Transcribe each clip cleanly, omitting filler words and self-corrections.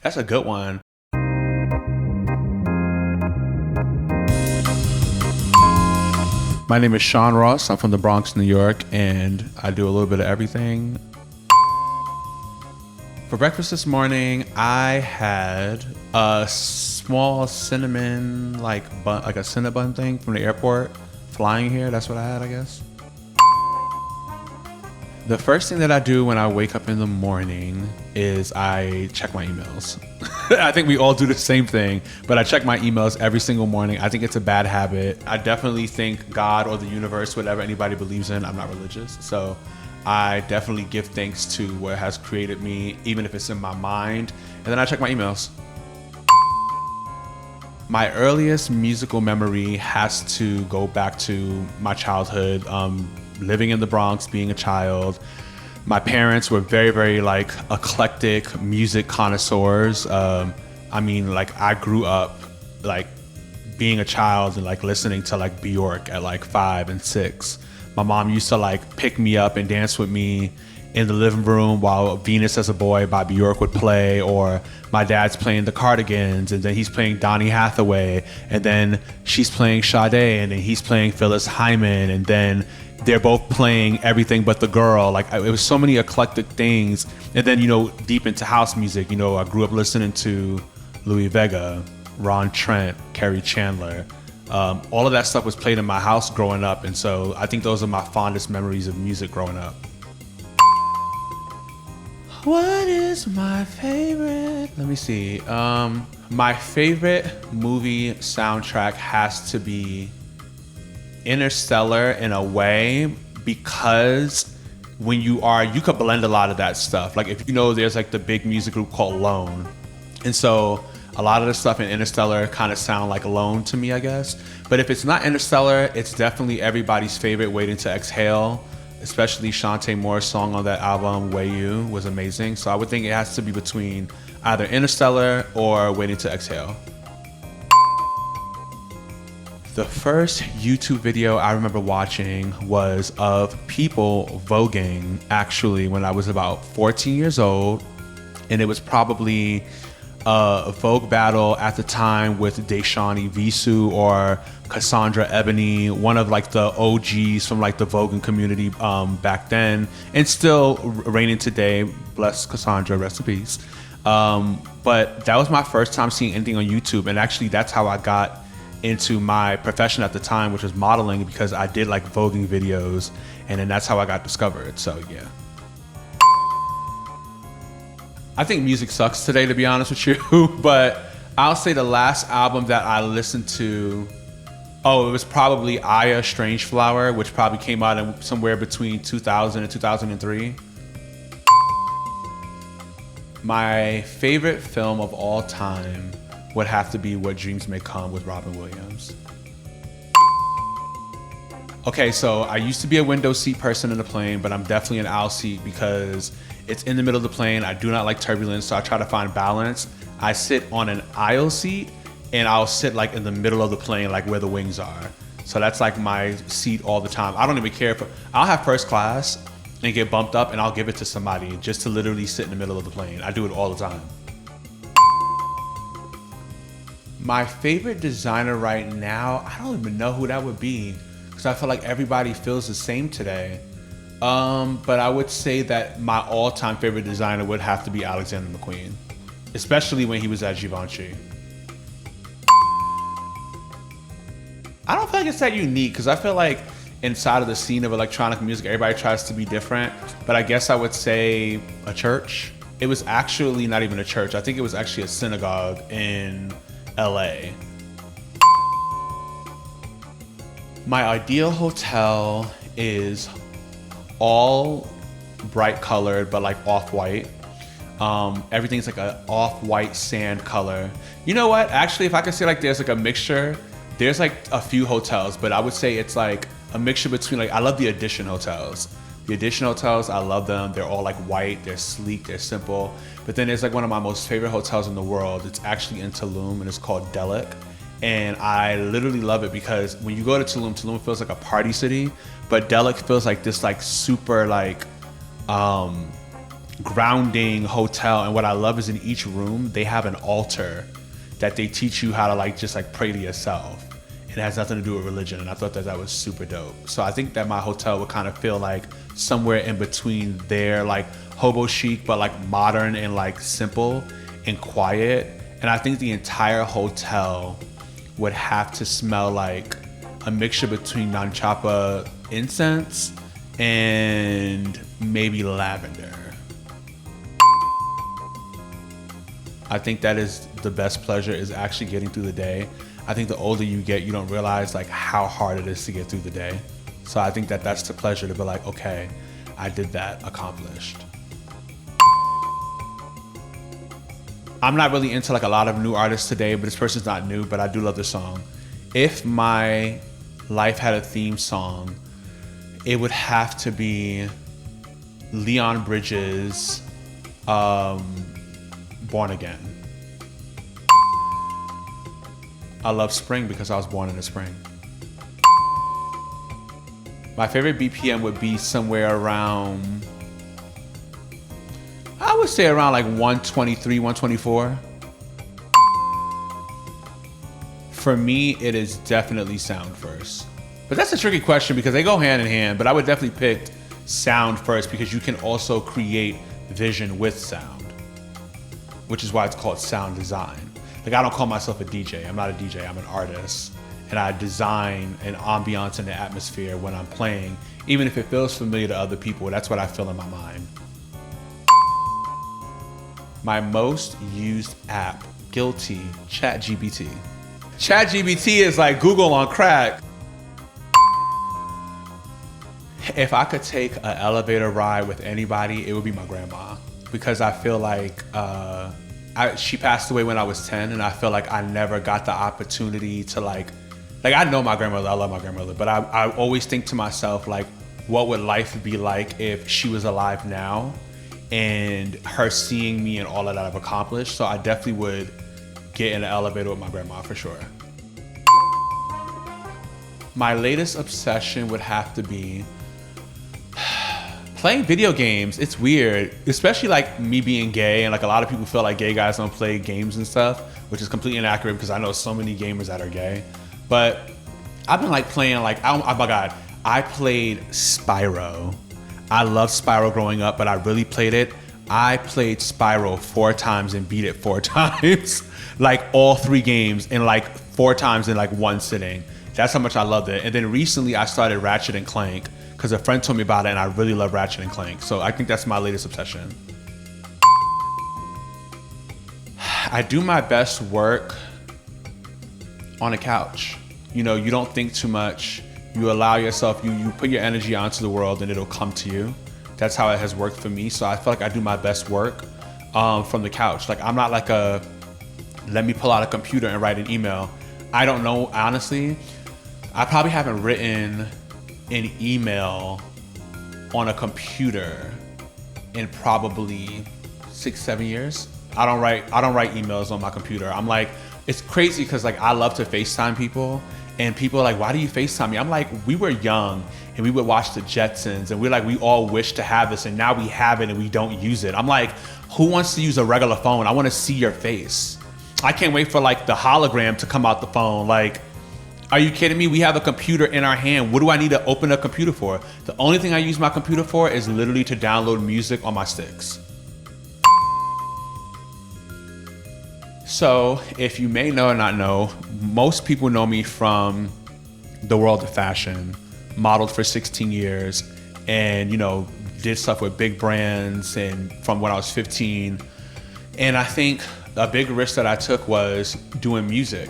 That's a good one. My name is Shaun Ross. I'm from the Bronx, New York, and I do a little bit of everything. For breakfast this morning, I had a small cinnamon, like a Cinnabon thing from the airport flying here. That's what I had, I guess. The first thing that I do when I wake up in the morning is I check my emails. I think we all do the same thing, but I check my emails every single morning. I think it's a bad habit. I definitely think God or the universe, whatever anybody believes in, I'm not religious, so I definitely give thanks to what has created me, even if it's in my mind, and then I check my emails. My earliest musical memory has to go back to my childhood, living in the Bronx, being a child. My parents were very, very like eclectic music connoisseurs. I grew up like being a child and like listening to like Björk at like 5 and 6. My mom used to like pick me up and dance with me in the living room while Venus as a Boy by Björk would play, or my dad's playing the Cardigans and then he's playing Donny Hathaway, and then she's playing Sade, and then he's playing Phyllis Hyman, and then they're both playing Everything But the Girl. Like, it was so many eclectic things. And then, deep into house music, I grew up listening to Louis Vega, Ron Trent, Kerry Chandler. All of that stuff was played in my house growing up. And so I think those are my fondest memories of music growing up. What is my favorite? Let me see. My favorite movie soundtrack has to be Interstellar in a way, because when you could blend a lot of that stuff. Like, if there's like the big music group called Lone. And so a lot of the stuff in Interstellar kind of sound like Lone to me, I guess. But if it's not Interstellar, it's definitely everybody's favorite, Waiting to Exhale. Especially Shantae Moore's song on that album, Way You, was amazing. So I would think it has to be between either Interstellar or Waiting to Exhale. The first YouTube video I remember watching was of people voguing, actually, when I was about 14 years old. And it was probably a Vogue battle at the time with Deshani Visu or Cassandra Ebony, one of like the OGs from like the voguing community back then, and still reigning today. Bless Cassandra, rest in peace. But that was my first time seeing anything on YouTube, and actually that's how I got into my profession at the time, which was modeling, because I did like voguing videos, and then that's how I got discovered. So yeah. I think music sucks today, to be honest with you, but I'll say the last album that I listened to, it was probably Aya Strange Flower, which probably came out in somewhere between 2000 and 2003. My favorite film of all time would have to be What Dreams May Come with Robin Williams. Okay, so I used to be a window seat person in the plane, but I'm definitely an aisle seat because it's in the middle of the plane. I do not like turbulence, so I try to find balance. I sit on an aisle seat, and I'll sit like in the middle of the plane, like where the wings are. So that's like my seat all the time. I don't even care I'll have first class and get bumped up, and I'll give it to somebody just to literally sit in the middle of the plane. I do it all the time. My favorite designer right now, I don't even know who that would be, because I feel like everybody feels the same today. But I would say that my all-time favorite designer would have to be Alexander McQueen, especially when he was at Givenchy. I don't feel like it's that unique, because I feel like inside of the scene of electronic music, everybody tries to be different. But I guess I would say a church. It was actually not even a church. I think it was actually a synagogue in LA. My ideal hotel is all bright colored, but like off-white. Everything's like an off-white sand color. You know what? Actually, if I could say like there's like a mixture, there's like a few hotels, but I would say it's like a mixture between I love the Edition hotels. The Edition hotels, I love them. They're all like white, they're sleek, they're simple. But then there's like one of my most favorite hotels in the world. It's actually in Tulum, and it's called Delic. And I literally love it because when you go to Tulum, Tulum feels like a party city, but Delic feels like this like super like grounding hotel. And what I love is in each room, they have an altar that they teach you how to like just like pray to yourself. It has nothing to do with religion. And I thought that that was super dope. So I think that my hotel would kind of feel like somewhere in between there, like hobo chic, but like modern and like simple and quiet. And I think the entire hotel would have to smell like a mixture between Nanchapa incense and maybe lavender. I think that is the best pleasure, is actually getting through the day. I think the older you get, you don't realize like how hard it is to get through the day. So I think that that's the pleasure, to be like, okay, I did that, accomplished. I'm not really into like a lot of new artists today, but this person's not new, but I do love this song. If my life had a theme song, it would have to be Leon Bridges' Born Again. I love spring because I was born in the spring. My favorite BPM would be somewhere around, I would say around like 123, 124. For me, it is definitely sound first. But that's a tricky question because they go hand in hand, but I would definitely pick sound first because you can also create vision with sound, which is why it's called sound design. Like, I don't call myself a DJ. I'm not a DJ, I'm an artist. And I design an ambiance and an atmosphere when I'm playing. Even if it feels familiar to other people, that's what I feel in my mind. My most used app, guilty, ChatGPT. ChatGPT is like Google on crack. If I could take an elevator ride with anybody, it would be my grandma. Because I feel like she passed away when I was 10, and I feel like I never got the opportunity to like I know my grandmother, I love my grandmother, but I always think to myself, like, what would life be like if she was alive now and her seeing me and all of that I've accomplished? So I definitely would get in an elevator with my grandma for sure. My latest obsession would have to be playing video games. It's weird, especially like me being gay, and like a lot of people feel like gay guys don't play games and stuff, which is completely inaccurate because I know so many gamers that are gay. But I've been like playing like, oh my God, I played Spyro. I loved Spyro growing up, but I really played it. I played Spyro 4 times and beat it 4 times. Like all 3 games in like 4 times in like one sitting. That's how much I loved it. And then recently I started Ratchet and Clank because a friend told me about it, and I really love Ratchet and Clank. So I think that's my latest obsession. I do my best work on a couch. You know, you don't think too much. You allow yourself, you put your energy onto the world and it'll come to you. That's how it has worked for me. So I feel like I do my best work from the couch. Like, I'm not like a, let me pull out a computer and write an email. I don't know, honestly. I probably haven't written an email on a computer in probably 6-7 years. I don't write emails on my computer. I'm like, it's crazy because like I love to FaceTime people, and people are like, why do you FaceTime me? I'm like, we were young and we would watch the Jetsons, and we're like, we all wish to have this, and now we have it and we don't use it. I'm like, who wants to use a regular phone? I want to see your face. I can't wait for like the hologram to come out the phone. Like, are you kidding me? We have a computer in our hand. What do I need to open a computer for? The only thing I use my computer for is literally to download music on my sticks. So, if you may know or not know, most people know me from the world of fashion, modeled for 16 years, and, you know, did stuff with big brands and from when I was 15. And I think a big risk that I took was doing music.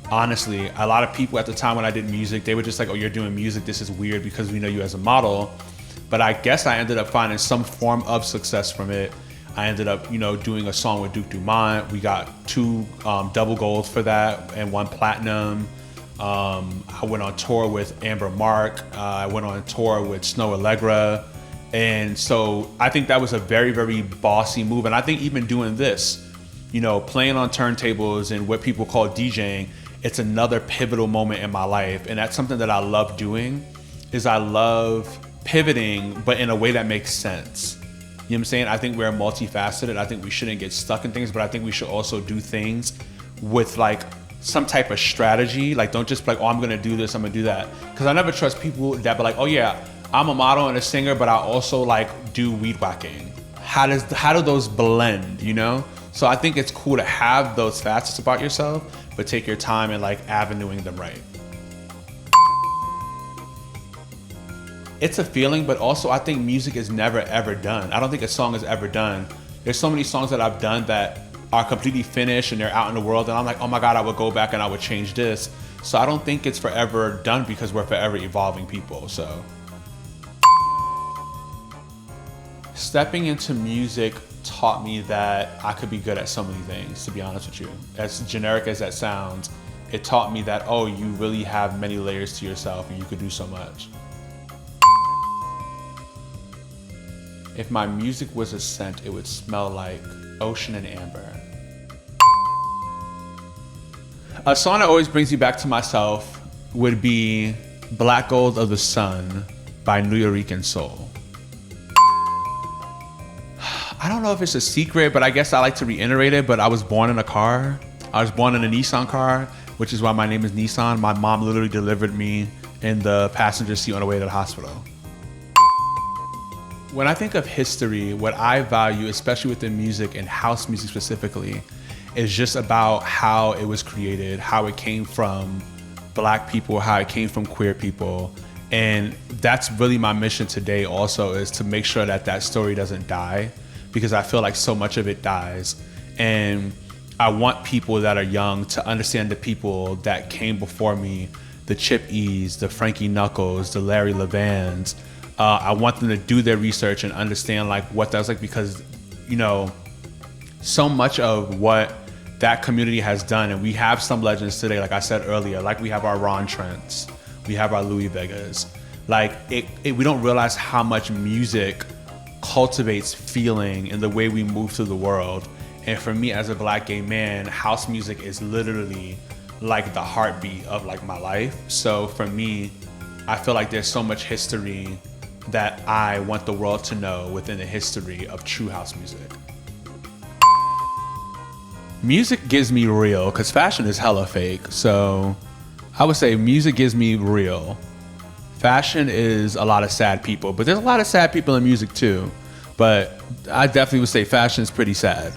Honestly, a lot of people at the time when I did music, they were just like, oh, you're doing music, this is weird because we know you as a model. But I guess I ended up finding some form of success from it. I ended up, you know, doing a song with Duke Dumont. We got 2 double golds for that and 1 platinum. I went on tour with Amber Mark. I went on tour with Snow Allegra. And so I think that was a very, very bossy move. And I think even doing this, you know, playing on turntables and what people call DJing, it's another pivotal moment in my life. And that's something that I love doing, is I love pivoting, but in a way that makes sense. what I'm saying? I think we're multifaceted. I think we shouldn't get stuck in things, but I think we should also do things with like some type of strategy. Like, don't just be like, oh, I'm gonna do this, I'm gonna do that. Because I never trust people that be like, oh yeah, I'm a model and a singer, but I also like do weed whacking. How do those blend, you know? So I think it's cool to have those facets about yourself, but take your time and like avenuing them right. It's a feeling, but also I think music is never ever done. I don't think a song is ever done. There's so many songs that I've done that are completely finished and they're out in the world and I'm like, oh my God, I would go back and I would change this. So I don't think it's forever done because we're forever evolving people, so. Stepping into music taught me that I could be good at so many things, to be honest with you. As generic as that sounds, it taught me that, oh, you really have many layers to yourself and you could do so much. If my music was a scent, it would smell like ocean and amber. A song that always brings me back to myself would be Black Gold of the Sun by Björk and Sade. I don't know if it's a secret, but I guess I like to reiterate it, but I was born in a car. I was born in a Nissan car, which is why my name is Nissan. My mom literally delivered me in the passenger seat on the way to the hospital. When I think of history, what I value, especially within music and house music specifically, is just about how it was created, how it came from Black people, how it came from queer people. And that's really my mission today also, is to make sure that that story doesn't die, because I feel like so much of it dies. And I want people that are young to understand the people that came before me, the Chip E's, the Frankie Knuckles, the Larry Levans. I want them to do their research and understand like what that was like, because, you know, so much of what that community has done, and we have some legends today, like I said earlier, like we have our Ron Trents, we have our Louis Vegas. Like we don't realize how much music cultivates feeling in the way we move through the world. And for me as a Black gay man, house music is literally like the heartbeat of like my life. So for me, I feel like there's so much history that I want the world to know within the history of true house music. Music gives me real, because fashion is hella fake. So I would say music gives me real. Fashion is a lot of sad people, but there's a lot of sad people in music too. But I definitely would say fashion is pretty sad.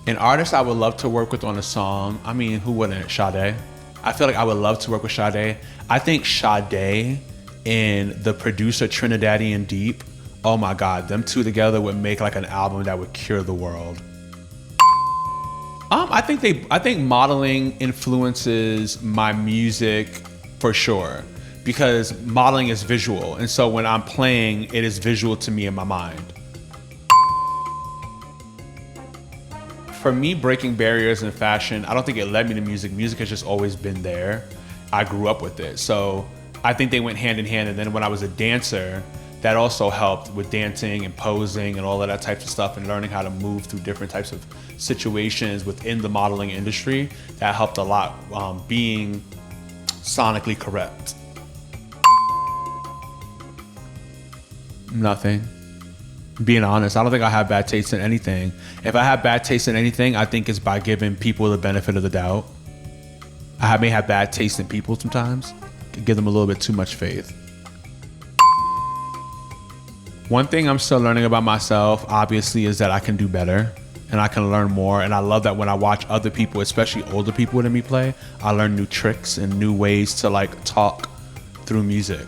An artist I would love to work with on a song, I mean, who wouldn't? Sade. I feel like I would love to work with Sade. I think Sade and the producer Trinidadian Deep, oh my God, them two together would make like an album that would cure the world. I think modeling influences my music for sure, because modeling is visual, and so when I'm playing, it is visual to me in my mind. For me, breaking barriers in fashion, I don't think it led me to music. Music has just always been there. I grew up with it, so I think they went hand in hand. And then when I was a dancer, that also helped with dancing and posing and all of that types of stuff, and learning how to move through different types of situations within the modeling industry. That helped a lot, being sonically correct. Nothing. Being honest, I don't think I have bad taste in anything. If I have bad taste in anything, I think it's by giving people the benefit of the doubt. I may have bad taste in people sometimes. Give them a little bit too much faith. One thing I'm still learning about myself, obviously, is that I can do better and I can learn more. And I love that when I watch other people, especially older people than me play, I learn new tricks and new ways to like talk through music.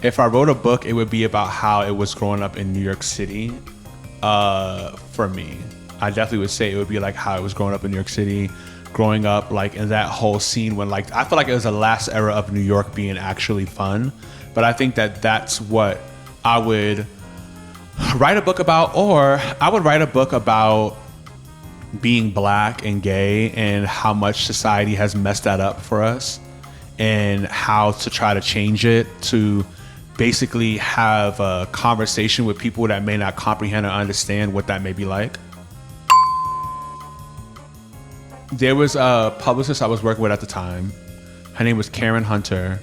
If I wrote a book, it would be about how it was growing up in New York City. For me, I definitely would say it would be like how it was growing up in New York City, growing up like in that whole scene when like, I feel like it was the last era of New York being actually fun. But I think that that's what I would write a book about, or I would write a book about being Black and gay and how much society has messed that up for us, and how to try to change it, to basically have a conversation with people that may not comprehend or understand what that may be like. There was a publicist I was working with at the time. Her name was Karen Hunter.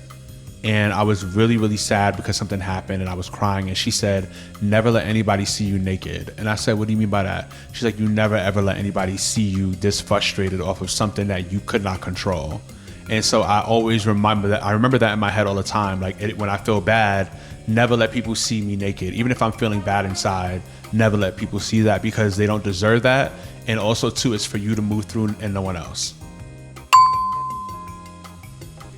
and I was really, really sad because something happened and I was crying, and she said, never let anybody see you naked. And I said, what do you mean by that? She's like, you never ever let anybody see you this frustrated off of something that you could not control. And so I always remember that. I remember that in my head all the time. Like when I feel bad, never let people see me naked. Even if I'm feeling bad inside, never let people see that, because they don't deserve that. And also too, it's for you to move through and no one else.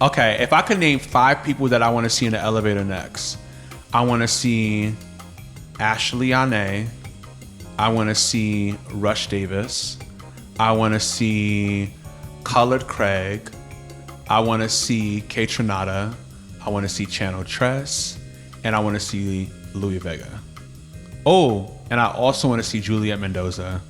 Okay, if I could name 5 people that I want to see in the elevator next, I want to see Ashley Ane. I want to see Rush Davis. I want to see Colored Craig. I want to see Kay Trinata. I want to see Channel Tress. And I want to see Louis Vega. Oh, and I also want to see Juliet Mendoza.